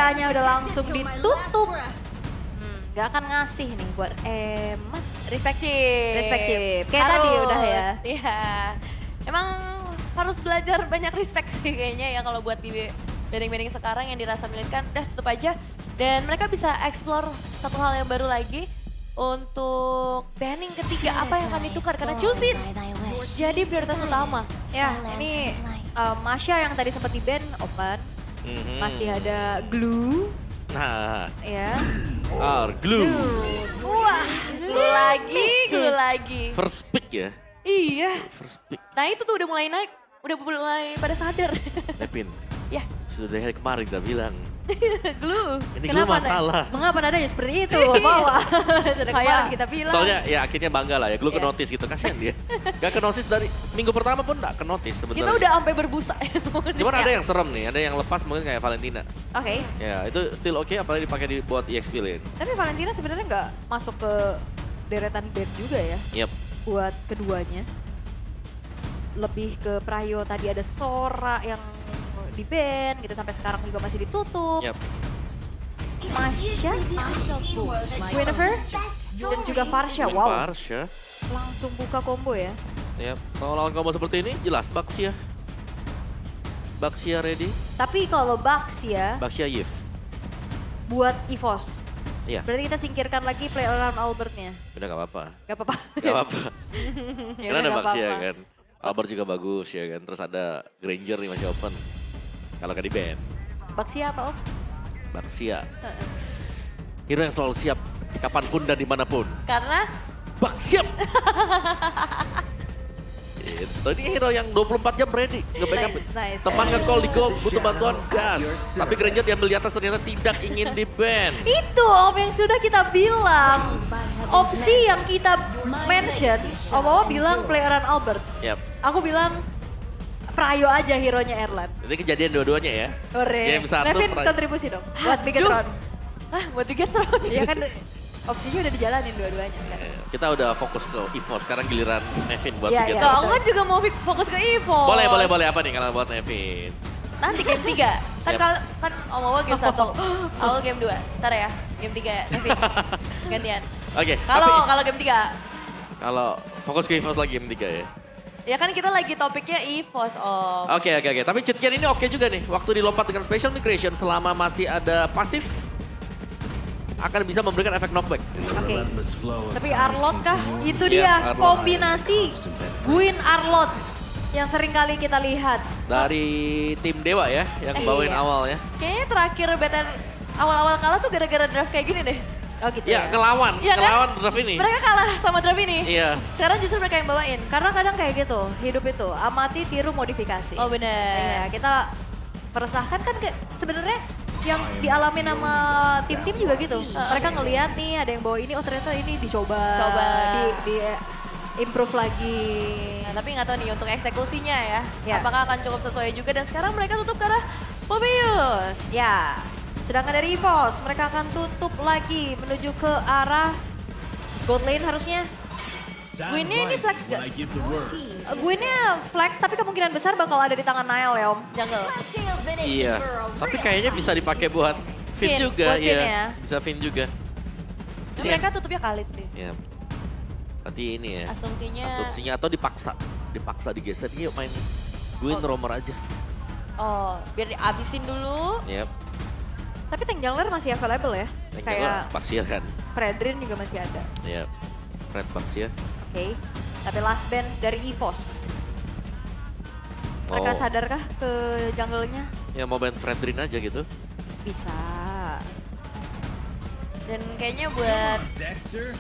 areanya udah langsung ditutup. Gak akan ngasih nih buat Emat. Respect Chip. Respect Chip. Kayak tadi udah ya. Iya. Emang harus belajar banyak respect sih kayaknya ya kalau buat di banding-banding sekarang yang dirasa milikan udah tutup aja. Dan mereka bisa explore satu hal yang baru lagi untuk banning ketiga apa yang akan ditukar karena choose it jadi prioritas utama. Ya ini Masya yang tadi sempat di-ban open. Masih ada Glue. Nah, Ya. glue. Wah, glue lagi. First pick ya, Iya. first pick. Nah itu tuh udah mulai naik, udah mulai pada sadar. Nevin, Ya, sudah dari kemarin kita bilang. glue. Ini glue masalah. Mengapa nadanya seperti itu? Bawa. Sudah kemarin kita bilang. Soalnya ya akhirnya bangga lah ya, glue ke Iya. notice gitu, kasihan dia. Gak ke notice dari minggu pertama pun gak ke notice sebenarnya. Kita udah sampai berbusa. Cuman ada yang serem nih, ada yang lepas mungkin kayak Valentina. Oke. Ya itu still oke, apalagi dipakai buat EXP lane. Tapi Valentina sebenarnya nggak masuk ke deretan band juga ya Yep. buat keduanya. Lebih ke Prayo tadi ada Sora yang di band gitu sampai sekarang juga masih ditutup. Yep. Masya, Winnever, dan juga Farsha. Wow, Farsha. langsung buka combo ya. Yep. Kalau lawan combo seperti ini jelas Baxia. Baxia ready, Tapi kalau Bucks ya Baxia Yif. buat EVOS. Iya, Berarti kita singkirkan lagi play around Albertnya. udah gak apa-apa. Gak apa-apa. Gak apa-apa. Ya Karena udah, ada nggak Baxia apa-apa. kan. Albert juga bagus ya kan. Terus ada Granger nih masih open. Kalau gak di band, Bucks apa Om? Baxia. Hero yang selalu siap kapanpun dan dimanapun. Karena Bak siap! Itu ini hero yang 24 jam ready. Nge-backup. Nice. Teman nge-call di gold, butuh bantuan gas. Tapi Granger diambil di atas ternyata tidak ingin di-ban. Itu Om yang sudah kita bilang. Opsi yang kita mention, Om bilang play around Albert. Yap. Aku bilang Prayo aja hero-nya Erlan. Itu kejadian dua-duanya ya. Ore. Game satu, Nevin Prayo. kontribusi dong buat Bigatron. buat Bigatron. Iya kan opsinya udah dijalanin dua-duanya kan. Kita udah fokus ke EVO, sekarang giliran Nevin buat Iya, bikin. iya. Kalau aku kan juga mau fokus ke Evo. Boleh. Apa nih kalau buat Nevin? Nanti game 3. Kan Yap. kalau kan Om Wawa game 1, awal game 2. Ntar ya, game 3 Nevin. Gantian. Oke, Kalau game 3. kalau fokus ke EVO lagi game 3 ya. Ya kan kita lagi topiknya EVOS Om. Oke. Tapi cheat gen ini oke juga nih. Waktu dilompat dengan special migration selama masih ada pasif akan bisa memberikan efek knockback. Oke. Tapi Arlot kah? Itu Iya, dia Arlot. kombinasi Gwyn Arlot yang sering kali kita lihat. Dari tim Dewa ya, yang bawain Iya. awal ya. Kayaknya terakhir beten awal-awal kalah tuh gara-gara draft kayak gini deh. Oh gitu Ya, ya. ngelawan Iya kan? draft ini. Mereka kalah sama draft ini. Iya. Sekarang justru mereka yang bawain. Karena kadang kayak gitu, hidup itu amati tiru modifikasi. Oh bener. Iya, kita meresahkan kan sebenarnya yang dialami sama tim-tim juga gitu. Mereka ngeliat nih ada yang bawa ini, oh ternyata ini dicoba. Coba. Di improve lagi. Nah, tapi nggak tahu nih untuk eksekusinya ya. Ya. Apakah akan cukup sesuai juga dan sekarang mereka tutup ke arah Pobius. Ya, sedangkan dari EVOS mereka akan tutup lagi menuju ke arah gold lane harusnya. Gwynnya ini flex gak? Gwynnya flex tapi kemungkinan besar bakal ada di tangan Niall ya Om. Jungle. Iya. Tapi kayaknya bisa dipakai buat Fin Fin, juga buat Fin ya. ya. Bisa Fin juga. Tapi mereka tutupnya Khalid sih. Ya. Berarti ini ya. Asumsinya. Asumsinya atau dipaksa digeser, yuk main Gwyn roamer aja. Oh, biar dihabisin dulu. Yep. Tapi tank jungler masih available ya. Kayak Baxia kan. Fredrin juga masih ada. Yep. Fred Baxia. Oke. Tapi last band dari EVOS. Mereka Oh. sadarkah ke jungle-nya? Ya mau band Fredrin aja gitu. Bisa. Dan kayaknya buat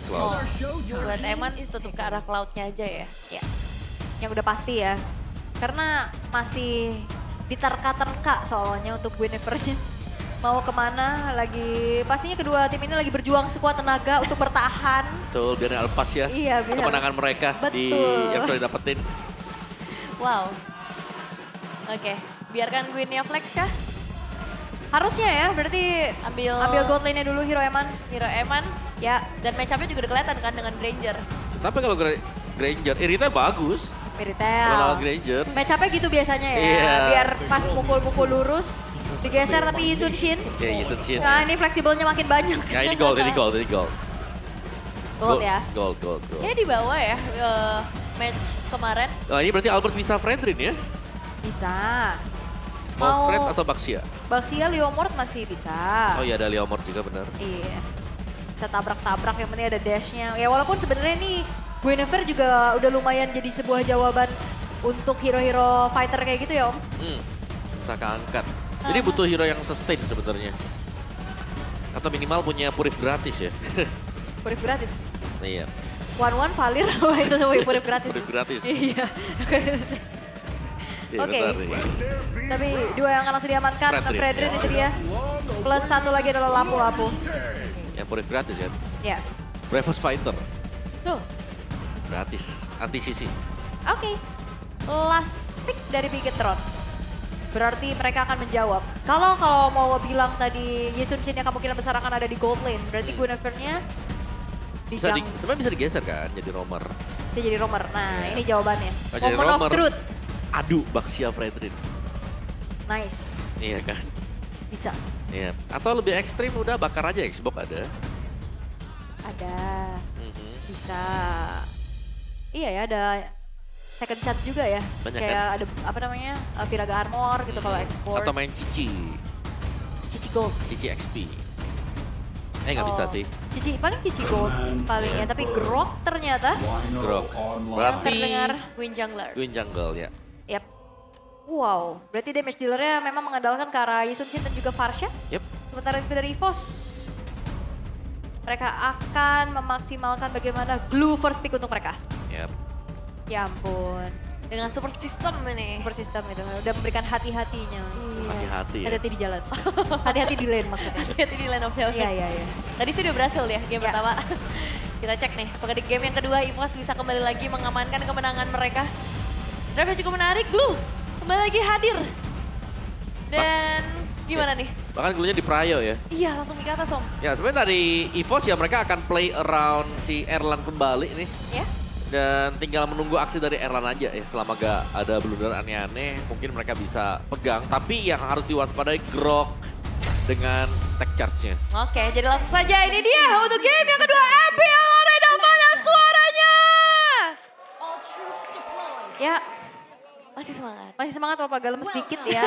Cloud. buat Eman tutup ke arah cloud-nya aja ya. Ya. Yang udah pasti ya. Karena masih diterka-terka soalnya untuk Guinevere-nya. Mau kemana lagi, pastinya kedua tim ini lagi berjuang sekuat tenaga untuk bertahan. Betul, biar nggak lepas ya. Iya, biar. Kemenangan mereka di Betul. yang sudah didapetin. Wow. Oke, biarkan Gwynnya flex kah? Harusnya ya, berarti ambil gold lane-nya dulu Hero Eman. Hero Eman. Ya, Dan match-up-nya juga udah kelihatan kan dengan Granger. Tapi kalau Granger, Irita bagus. Kalau Miritel. lawan Granger. Match up-nya gitu biasanya ya, Iya. biar pas mukul-mukul lurus. Digeser tapi Sun Shin. Ya, Yisun Shin. Nah Ya. ini fleksibelnya makin banyak. Ya ini gold, ini gold, ini gold. Gold ya. Gold. Kayaknya di bawah ya match kemarin. Oh, ini berarti Albert bisa Fredrin ya? Bisa. Mau Fred atau Baxia? Baxia Leomord masih bisa. Oh iya ada Leomord juga benar. Iya. Bisa tabrak-tabrak, yang penting ada dashnya. Ya walaupun sebenarnya nih Guinevere juga udah lumayan jadi sebuah jawaban untuk hero-hero fighter kayak gitu ya Om. Bisa keangkat. Jadi butuh hero yang sustain sebenarnya. Atau minimal punya Purif gratis ya. Purif gratis. Iya. One Valir, wah itu semua Purif gratis. Purif gratis. Iya. Iya, Oke. benar, iya. Tapi dua yang akan langsung diamankan, Fredrin. Fredrin itu dia. Plus satu lagi adalah Lapu-Lapu. Yang Purif gratis kan? Ya. Bravest Fighter. Tuh. Gratis. Anti sisi. Oke. Last pick dari Bigetron. Berarti mereka akan menjawab. Kalau mau bilang tadi Yisun Shin yang kemungkinan besar akan ada di gold lane, berarti Guinevere-nya di Sebenarnya bisa digeser kan jadi roamer. bisa jadi roamer. Nah, Iya. ini jawabannya. Oh, jadi Moment of roamer. truth. Adu Baxia Fredrin. Nice. Iya kan? Bisa. Iya. Atau lebih ekstrim udah bakar aja Xbox ada. Ada. Mhm. Bisa. Iya ya, ada second chance juga ya. Banyak Kayak ada apa namanya? Viraga Armor gitu kalau export. Atau main Cici. Cici Gold. Cici XP. Nggak bisa Oh. sih. Cici paling Cici Gold paling ya, tapi Grok ternyata Grok. yang Berarti terdengar. Win jungler. Twin Jungle ya. Yap. Wow, berarti damage dealernya memang mengandalkan ke arah Yisun Shin dan juga Farsha. Yep. Sementara itu dari EVOS, mereka akan memaksimalkan bagaimana glue first pick untuk mereka. Yep. Ya ampun, Dengan support system ini. super sistem itu udah memberikan hati-hatinya. Hati-hati ya. Hati-hati di jalan. Hati-hati di lane maksudnya. Hati-hati di line of the Iya, iya, iya. Tadi sih udah berhasil ya game Ya. pertama. Kita cek nih, apakah di game yang kedua EVOS bisa kembali lagi mengamankan kemenangan mereka. Drive yang cukup menarik, Glue kembali lagi hadir. Dan gimana nih? Bahkan dulunya di Prayo ya. Iya langsung di atas Om. Ya sebenarnya dari EVOS ya mereka akan play around si Erlan kembali nih. Ya? Dan tinggal menunggu aksi dari Erlan aja ya. Selama gak ada blunder aneh-aneh mungkin mereka bisa pegang. Tapi yang harus diwaspadai Grok dengan tech charge-nya. Oke, jadi langsung saja ini dia untuk game yang kedua MPL Arena, mana suaranya? Ya, Masih semangat. masih semangat walaupun agak lemes sedikit ya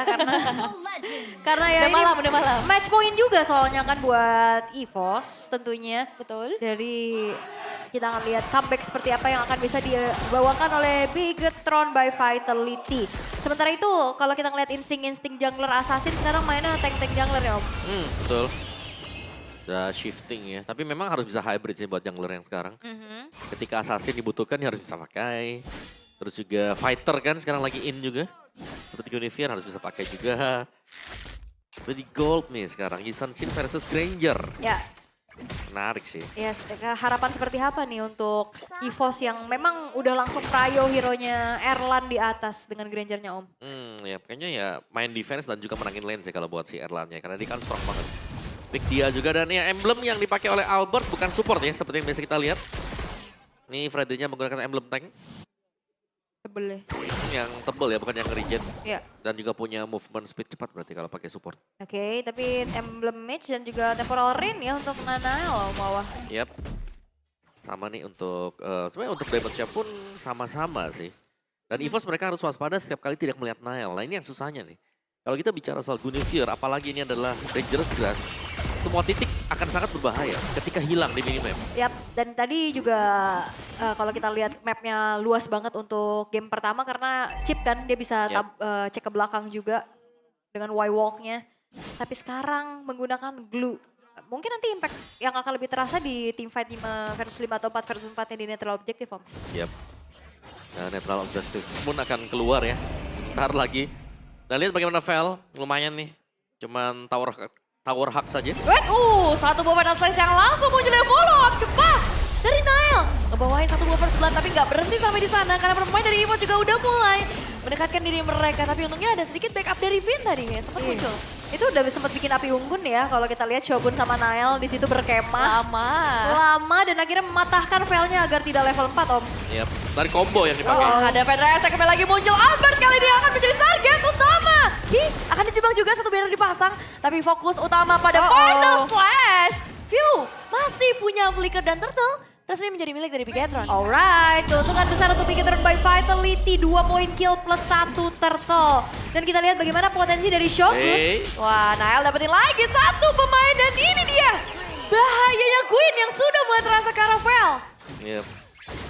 karena ya Udah ini malam, udah malam. match point juga soalnya kan buat EVOS tentunya. Betul. Dari kita akan lihat comeback seperti apa yang akan bisa dibawakan oleh Bigetron by Vitality. Sementara itu kalau kita ngeliat insting-insting jungler assassin sekarang mainnya tank-tank jungler ya Om. Betul. Udah shifting ya. Tapi memang harus bisa hybrid sih buat jungler yang sekarang. Ketika assassin dibutuhkan ya harus bisa pakai. Terus juga fighter kan sekarang lagi in juga. Seperti Guinevere harus bisa pakai juga. Udah di gold nih sekarang. Yisun Shin versus Granger. Ya, Menarik sih. yes, harapan seperti apa nih untuk EVOS yang memang udah langsung prayo hero-nya Erlan di atas dengan Grangernya Om. Ya kayaknya ya main defense dan juga menangin lane sih kalau buat si Erlannya. Karena dia kan strong banget. Pick dia juga dan ya emblem yang dipakai oleh Albert bukan support ya. Seperti yang biasa kita lihat. Ini Freddy-nya menggunakan emblem tank. Tebel ya. Yang tebel ya bukan yang regen. Ya. Dan juga punya movement speed cepat berarti kalau pakai support. Oke, tapi emblem mage dan juga temporal rain ya untuk Nanael bawah. Yap. Sama nih untuk, sebenarnya untuk damage-nya pun sama-sama sih. Dan EVOS mereka harus waspada setiap kali tidak melihat Nile. Nah ini yang susahnya nih. Kalau kita bicara soal Guinevere, apalagi ini adalah Dangerous Grass, semua titik akan sangat berbahaya ketika hilang di minimap. Yap, dan tadi juga kalau kita lihat mapnya luas banget untuk game pertama karena chip kan dia bisa cek ke belakang juga dengan Y-walk-nya. Tapi sekarang menggunakan glue. Mungkin nanti impact yang akan lebih terasa di team fight 5 versus 5 atau 4 versus 4 yang di netral objective Om. Yap. Nah, netral objective pun akan keluar ya sebentar lagi. Dan lihat bagaimana Vel, lumayan nih. Cuman tower hack saja. Wait, satu buah final slice yang langsung munculnya follow up cepat dari Nile. Ngebawain satu buah first blood tapi nggak berhenti sampai di sana karena pemain dari EVOS juga udah mulai mendekatkan diri mereka. Tapi untungnya ada sedikit backup dari Vin tadi ya, sempat muncul. Itu udah sempat bikin api unggun ya kalau kita lihat Shogun sama Nile di situ berkemah. Lama dan akhirnya mematahkan Vel-nya agar tidak level 4 Om. Yap, dari combo yang dipakai. Ada Petra Esek kembali lagi muncul. Albert kali ini akan menjadi target utama. Soranki akan dijebak juga, satu banner dipasang. Tapi fokus utama pada Final Slash. View masih punya Flicker dan Turtle. Resmi menjadi milik dari Bigetron. Alright, keuntungan besar untuk Bigetron by Vitality, 2 poin kill plus 1 turtle. Dan kita lihat bagaimana potensi dari Shogun. Wah, Nael dapetin lagi satu pemain dan ini dia. Bahayanya Queen yang sudah mulai terasa Caravel. Yep.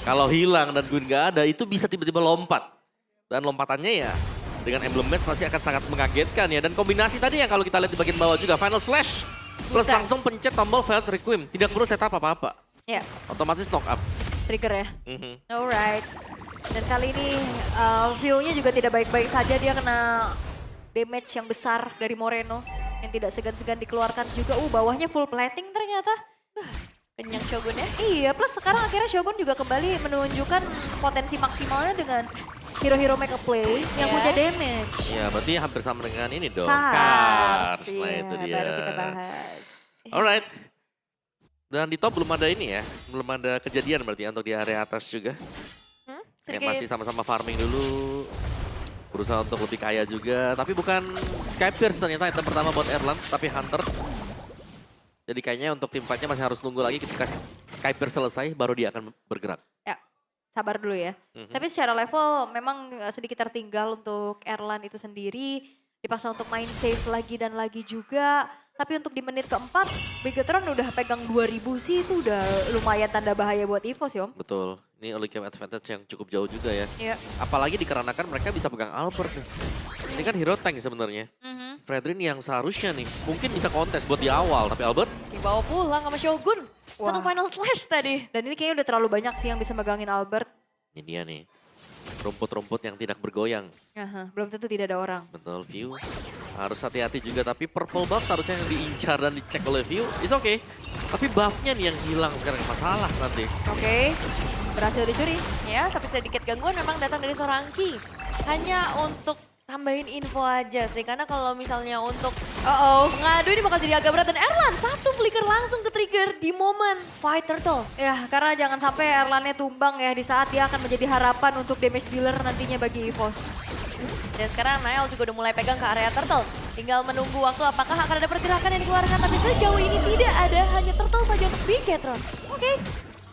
Kalau hilang dan Queen gak ada, itu bisa tiba-tiba lompat. Dan lompatannya ya dengan emblem match pasti akan sangat mengagetkan ya. Dan kombinasi tadi yang kalau kita lihat di bagian bawah juga, Final Slash. Plus Bisa. langsung pencet tombol Failed Requiem. Tidak perlu setup apa-apa. Ya, Otomatis knock up. trigger ya. Mhm. Alright. Dan kali ini view-nya juga tidak baik-baik saja, dia kena damage yang besar dari Moreno. Yang tidak segan-segan dikeluarkan juga. Bawahnya full plating ternyata. Kenyang Shogun ya. Iya, plus sekarang akhirnya Shogun juga kembali menunjukkan potensi maksimalnya dengan hero-hero make up play yang Ya. punya damage. Ya berarti hampir sama dengan ini dong. Cars. Nah Iya, itu dia. baru kita bahas. Alright. Dan di top belum ada ini ya. Belum ada kejadian berarti untuk di area atas juga. Kayak masih sama-sama farming dulu. Berusaha untuk lebih kaya juga. Tapi bukan Skypierce ternyata item pertama buat Erlan. Tapi Hunter. Jadi kayaknya untuk tim fightnya masih harus nunggu lagi ketika Skypierce selesai baru dia akan bergerak. Ya, sabar dulu ya. Mhm. Tapi secara level memang sedikit tertinggal untuk Erlan itu sendiri. Dipaksa untuk main safe lagi dan lagi juga. Tapi untuk di menit keempat, Bigetron udah pegang 2000 sih, itu udah lumayan tanda bahaya buat EVOS ya Om. Betul. Ini early game advantage yang cukup jauh juga ya. Iya. Apalagi dikarenakan mereka bisa pegang Albert nih. Ini kan hero tank sebenarnya. Fredrin yang seharusnya nih mungkin bisa kontes buat di awal, tapi Albert Dibawa pulang sama Shogun. Satu Wah. Final Slash tadi. Dan ini kayaknya udah terlalu banyak sih yang bisa megangin Albert. ini dia nih. Rumput-rumput yang tidak bergoyang. Aha, belum tentu tidak ada orang. Betul, View. Harus hati-hati juga, tapi purple buff seharusnya yang diincar dan dicek oleh View. It's okay. Tapi buffnya nih yang hilang sekarang, masalah nanti. Oke, berhasil dicuri. Ya, tapi sedikit gangguan memang datang dari Soranki. Hanya untuk tambahin info aja sih, karena kalau misalnya untuk ngadu ini bakal jadi agak berat. Dan Erlan satu flicker langsung ke trigger di momen fight turtle. Ya, karena jangan sampai Erlannya tumbang ya di saat dia akan menjadi harapan untuk damage dealer nantinya bagi EVOS. Dan sekarang Nael juga udah mulai pegang ke area turtle. Tinggal menunggu waktu apakah akan ada pergerakan yang dikeluarkan, tapi sejauh ini tidak ada, hanya turtle saja untuk Bigetron. Oke,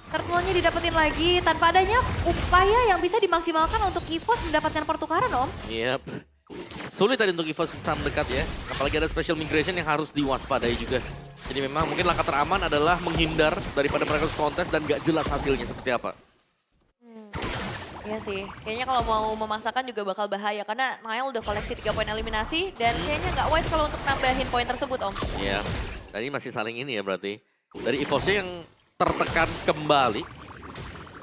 turtle-nya didapetin lagi tanpa adanya upaya yang bisa dimaksimalkan untuk EVOS mendapatkan pertukaran Om. Yep. Sulit tadi untuk EVOS bisa mendekat ya. Apalagi ada special migration yang harus diwaspadai juga. Jadi memang mungkin langkah teraman adalah menghindar daripada mereka harus kontes dan gak jelas hasilnya seperti apa. Iya sih, kayaknya kalau mau memaksakan juga bakal bahaya karena Nael udah koleksi 3 poin eliminasi dan kayaknya nggak wise kalau untuk nambahin poin tersebut Om. Iya. Dan ini masih saling ini ya berarti. Dari EVOS-nya yang tertekan kembali.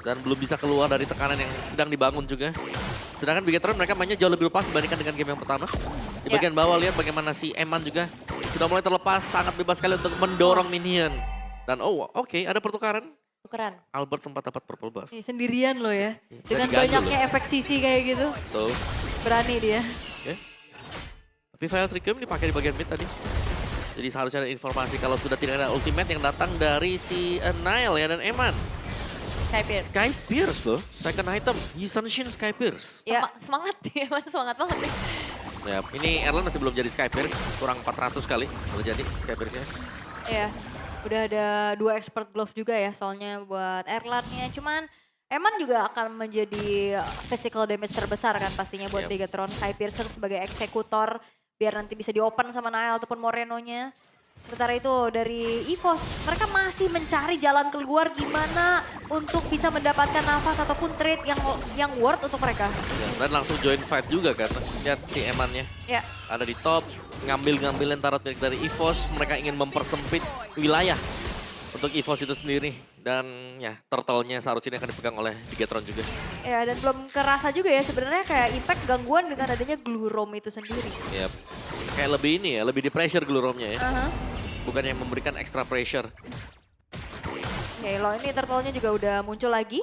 Dan belum bisa keluar dari tekanan yang sedang dibangun juga. Sedangkan Bigetron mereka mainnya jauh lebih lepas dibandingkan dengan game yang pertama. Di bagian bawah lihat bagaimana si Eman juga sudah mulai terlepas, sangat bebas sekali untuk mendorong minion. Dan oke, ada pertukaran. Tukeran. Albert sempat dapat purple buff. Sendirian loh ya, dengan diganggu banyaknya efek sisi kayak gitu. Tuh. Berani dia. Oke. Tapi Fire Trickium dipakai di bagian mid tadi. Jadi seharusnya ada informasi kalau sudah tidak ada ultimate yang datang dari si Nile ya dan Eman. Skypierce. Skypierce loh, second item. Yisenshin Skypierce. Ya. Semangat dia, Eman semangat banget nih. Ya, ini Erlan masih belum jadi Skypierce, kurang 400 kali kalau jadi Skypierce-nya. Ya, udah ada 2 expert glove juga ya soalnya buat Erlannya. Cuman Eman juga akan menjadi physical damage terbesar kan pastinya buat Yep. Bigetron. Skypiercer sebagai eksekutor biar nanti bisa diopen sama Nael ataupun Moreno-nya. Sementara itu dari EVOS, mereka masih mencari jalan keluar gimana untuk bisa mendapatkan nafas ataupun trade yang worth untuk mereka. Ya, dan langsung join fight juga kan, lihat si Emannya. Ya, Ada di top, ngambil-ngambilin tarot milik dari EVOS, mereka ingin mempersempit wilayah untuk EVOS itu sendiri. Dan ya, turtle-nya seharusnya akan dipegang oleh Bigetron juga. ya dan belum kerasa juga ya sebenarnya kayak impact gangguan dengan adanya Glue Roam itu sendiri. Yep. Kayak lebih ini ya, lebih di pressure Gluromnya ya. Aha. Bukan yang memberikan extra pressure. Oke, lo ini turtle-nya juga udah muncul lagi.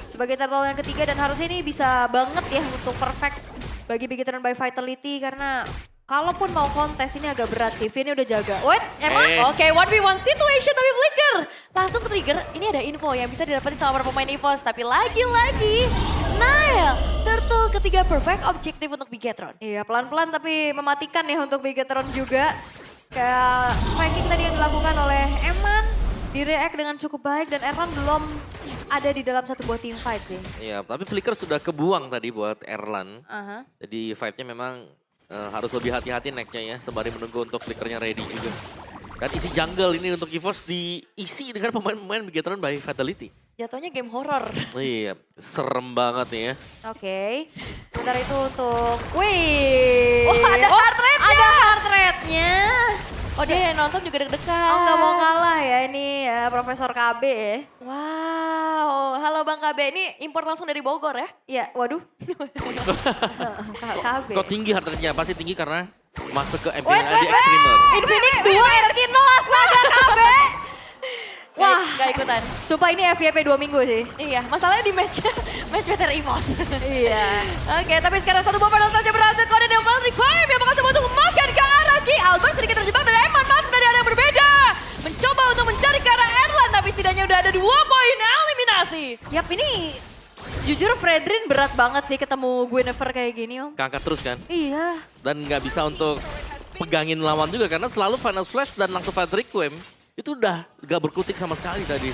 Sebagai turtle yang ketiga dan harusnya ini bisa banget ya untuk perfect bagi Bigetron by Vitality. Karena kalaupun mau kontes ini agak berat sih. Vini udah jaga. Wait, emang? Oke, 1v1 situation tapi flicker. Langsung ke trigger, ini ada info yang bisa didapetin sama para pemain EVOS. Tapi lagi-lagi Nile, turtle ketiga perfect objektif untuk Bigetron. Iya, pelan-pelan tapi mematikan ya untuk Bigetron juga. Kayak ranking tadi yang dilakukan oleh Eman, di-react dengan cukup baik dan Erlan belum ada di dalam satu buah team fight sih. Iya, tapi flicker sudah kebuang tadi buat Erlan. Aha. Jadi fightnya memang harus lebih hati-hati next-nya ya, sembari menunggu untuk flickernya ready juga. Dan isi jungle ini untuk EVOS diisi dengan pemain-pemain Bigetron by Vitality. Jatuhnya game horror. Iya, serem banget nih ya. Oke, sebentar itu untuk, wih. Oh, ada heart rate-nya. Ada heart rate-nya. Oh dia yang nonton juga deg-degan. Oh nggak mau kalah ya ini ya Profesor KB ya. Wow, halo Bang KB, ini import langsung dari Bogor ya? Iya, waduh. KB. Kok tinggi heart rate-nya? Pasti tinggi karena masuk ke Wait, MPLAD Extremer. Infinix 2, energi 0, astaga KB. Wah, Gak ikutan. sumpah ini FYP 2 minggu sih. Iya, masalahnya di match Veteran EVOS. Iya. Oke, tapi sekarang satu bomber saja berhasil kode dan Valtteri Climb yang bakal coba untuk memakan ke arah Ki. Albert sedikit terjebak dan Eman masuk dari arah yang berbeda. Mencoba untuk mencari ke arah Erlan, tapi setidaknya udah ada 2 poin eliminasi. Yap, ini jujur Fredrin berat banget sih ketemu Guinevere kayak gini om. Keangkat terus kan. Iya. Dan nggak bisa untuk pegangin lawan juga karena selalu final slash dan langsung Valtteri Quem. Itu udah gak berkutik sama sekali tadi.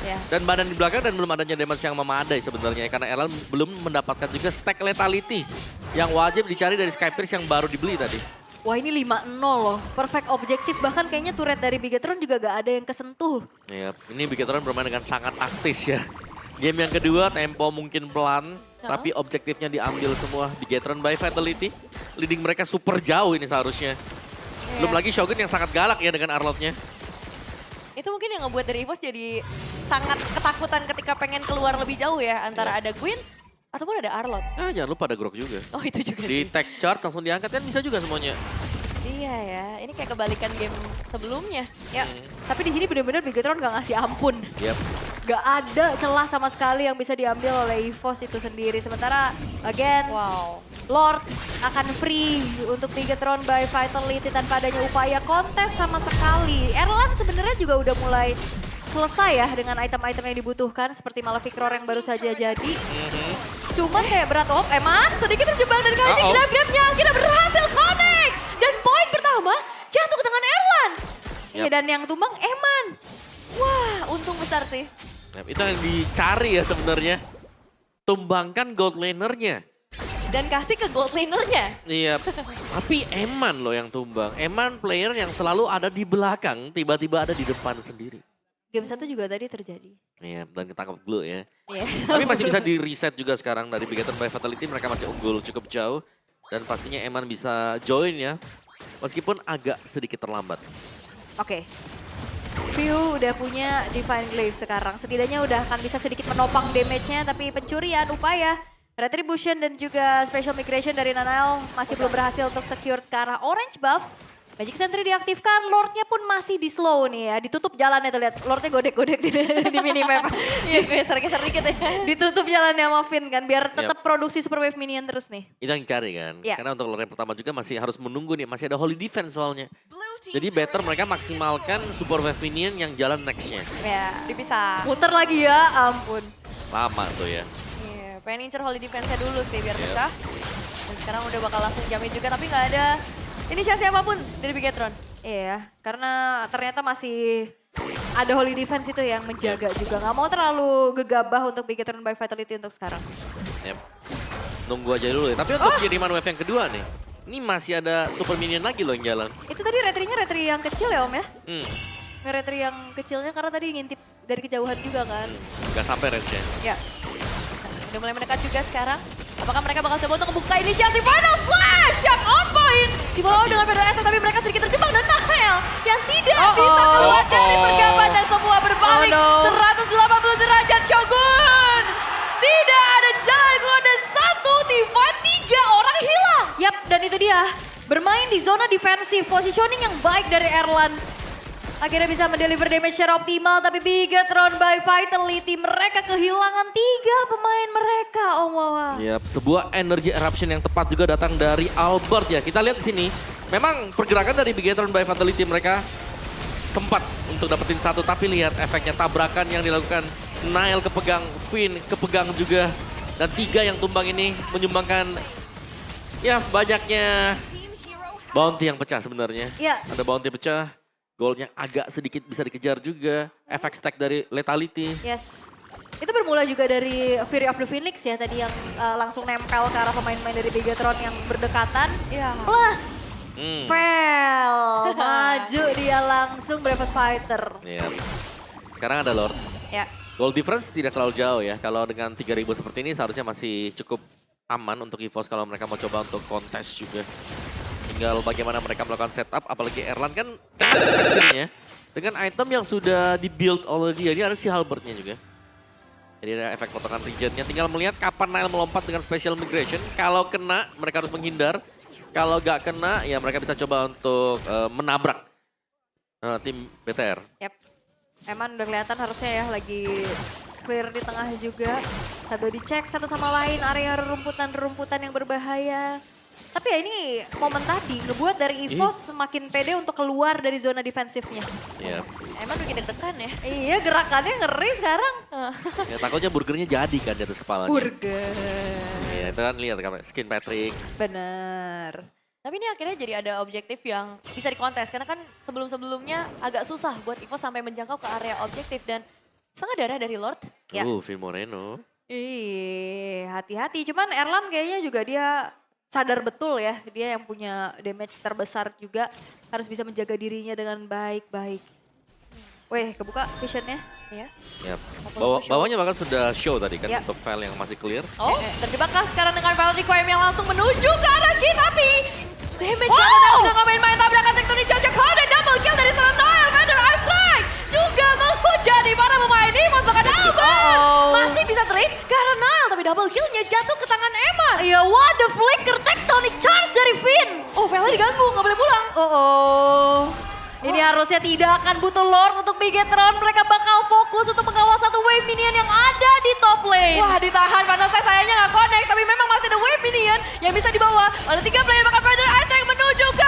Ya. Dan badan di belakang dan belum adanya damage yang memadai sebenarnya. Karena Erlan belum mendapatkan juga stack lethality. Yang wajib dicari dari Skypierce yang baru dibeli tadi. Wah ini 5-0 loh, perfect objektif. Bahkan kayaknya turret dari Bigetron juga gak ada yang kesentuh. Iya, ini Bigetron bermain dengan sangat taktis ya. Game yang kedua tempo mungkin pelan. Tapi objektifnya diambil semua Bigetron by Vitality. Leading mereka super jauh ini seharusnya. Belum lagi Shogun yang sangat galak ya dengan Arlotnya. Itu mungkin yang ngebuat dari EVOS jadi sangat ketakutan ketika pengen keluar lebih jauh ya. Antara ada Gwyn ataupun ada Arlot. Ah, jangan lupa ada Grok juga. Oh itu juga Di sih. tag charge langsung diangkat kan bisa juga semuanya. Iya ya, ini kayak kebalikan game sebelumnya. Ya, tapi di sini benar-benar Bigetron gak ngasih ampun. Yap. Gak ada celah sama sekali yang bisa diambil oleh EVOS itu sendiri. Sementara, again, Wow. Lord akan free untuk Bigetron by Vitality tanpa adanya upaya kontes sama sekali. Erlan sebenarnya juga udah mulai selesai ya dengan item-item yang dibutuhkan seperti Malefic Roar yang baru saja jadi. Cuman kayak berat Eman Sedikit terjebak dan kali ini grab-grabnya akhirnya berhasil connect. Dan poin pertama jatuh ke tangan Erlan. Iya, dan yang tumbang Eman. Wah, untung besar sih. Nah, itu yang dicari ya sebenarnya. Tumbangkan gold lanernya. Dan kasih ke gold lanernya. Iya, tapi Eman loh yang tumbang. Eman player yang selalu ada di belakang, tiba-tiba ada di depan sendiri. Game 1 juga tadi terjadi. Iya, dan ketangkap Blue ya. Iya. Tapi masih bisa di reset juga sekarang dari Bigetron by Vitality. Mereka masih unggul cukup jauh. Dan pastinya Eman bisa join ya. Meskipun agak sedikit terlambat. Oke. View udah punya Divine Glaive sekarang. Setidaknya udah akan bisa sedikit menopang damage-nya. Tapi pencurian, upaya, Retribution dan juga Special Migration dari Nanael masih belum berhasil untuk secure ke arah orange buff. Magic Sentry diaktifkan, Lordnya pun masih di slow nih ya. Ditutup jalannya tuh lihat, Lordnya godek-godek di minimap. Iya, geser-geser dikit ya. Ditutup jalannya sama Finn kan, biar tetap produksi Super Wave Minion terus nih. Itu yang cari kan. Iya. Karena untuk lore yang pertama juga masih harus menunggu nih. Masih ada Holy Defense soalnya. Jadi better mereka maksimalkan Super Wave Minion yang jalan next-nya. Ya, dipisah. Muter lagi ya, ampun. Lama tuh ya. Iya, pengen incer Holy Defense-nya dulu sih biar pecah. Dan sekarang udah bakal langsung jamin juga tapi nggak ada inisiasi apapun dari Bigetron. Iya, karena ternyata masih ada Holy Defense itu yang menjaga juga. Nggak mau terlalu gegabah untuk Bigetron by Vitality untuk sekarang. Yep. Nunggu aja dulu ya. Tapi untuk kiriman wave yang kedua nih. Ini masih ada super minion lagi loh yang jalan. Itu tadi retrinya retri yang kecil ya om ya? Retri Retri yang kecilnya karena tadi ngintip dari kejauhan juga kan. Gak sampai range-nya. Ya. Udah mulai mendekat juga sekarang. Apakah mereka bakal coba untuk membuka inisiasi Final Flash yang on point? Di bawah dengan Pedro Esa tapi mereka sedikit terjebak dan Nahel yang tidak bisa keluar dari sergapan dan semua berbalik 180 derajat Shogun. Tidak ada jalan keluar dan satu tim fight 3 orang hilang. Yap, dan itu dia. Bermain di zona defensif, positioning yang baik dari Erlan. Akhirnya bisa mendeliver damage secara optimal, tapi Bigetron by Vitality mereka kehilangan 3 pemain mereka, Om Wawa. Yap, sebuah energy eruption yang tepat juga datang dari Albert ya. Kita lihat di sini, memang pergerakan dari Bigetron by Vitality mereka sempat untuk dapetin satu, tapi lihat efeknya tabrakan yang dilakukan. Nile kepegang, Finn kepegang juga. Dan 3 yang tumbang ini menyumbangkan ya banyaknya bounty yang pecah sebenarnya. Iya. Ada bounty pecah, gold yang agak sedikit bisa dikejar juga. Efek stack dari lethality. Yes. Itu bermula juga dari Fury of the Phoenix ya tadi yang langsung nempel ke arah pemain-pemain dari Bigetron yang berdekatan. Iya. Plus fail, maju dia langsung Bravest Fighter. Iya. Sekarang ada Lord. Ya. Goal difference tidak terlalu jauh ya. Kalau dengan 3.000 seperti ini seharusnya masih cukup aman untuk EVOS kalau mereka mau coba untuk kontes juga. Tinggal bagaimana mereka melakukan setup, apalagi Erlan kan akhirnya dengan item yang sudah di-build oleh dia. Ini ada si Halbertnya juga. Jadi ada efek potongan regionnya. Tinggal melihat kapan Nile melompat dengan special migration. Kalau kena, mereka harus menghindar. Kalau gak kena, ya mereka bisa coba untuk menabrak tim BTR. Yap. Emang udah kelihatan harusnya ya lagi clear di tengah juga. Sambil dicek satu sama lain area rerumputan yang berbahaya. Tapi ya ini momen tadi ngebuat dari EVOS semakin pede untuk keluar dari zona defensifnya. Iya. Emang bikin deg-degan ya. Iya gerakannya ngeri sekarang. Ya, takutnya burgernya jadi kan di atas kepalanya. Burger. Iya, itu kan lihat kan skin Patrick. Bener. Tapi ini akhirnya jadi ada objektif yang bisa dikontes. Karena kan sebelum-sebelumnya agak susah buat EVOS sampai menjangkau ke area objektif. Dan setengah darah dari Lord. Ya. Phil Moreno. Ih, hati-hati. Cuman Erlan kayaknya juga dia sadar betul ya. Dia yang punya damage terbesar juga. Harus bisa menjaga dirinya dengan baik-baik. Weh, kebuka visionnya. Ya. Yap. Bawahnya bahkan sudah show tadi kan Ya. untuk file yang masih clear. Oh, terjebakkah sekarang dengan Violet Requiem yang langsung menuju ke arah Git, tapi damage Wow! karena sudah nggak main-main tabrakan tektonik Jajak dan double kill dari seorang Noel. Vander Ice Strike juga menghujani para pemain EVOS, bahkan Albert masih bisa trade karena Noel, tapi double killnya jatuh ke tangan Emma. Iya, what the flicker tectonic charge dari Finn. Oh, Vela diganggu, nggak boleh pulang. Ini harusnya tidak akan butuh Lord untuk Bigetron. Mereka bakal fokus untuk mengawal satu wave minion yang ada di top lane. Wah, ditahan. Panosnya sayangnya nggak connect, tapi memang masih ada wave minion yang bisa dibawa oleh 3 player, bahkan Vander Ice Strike menuju ke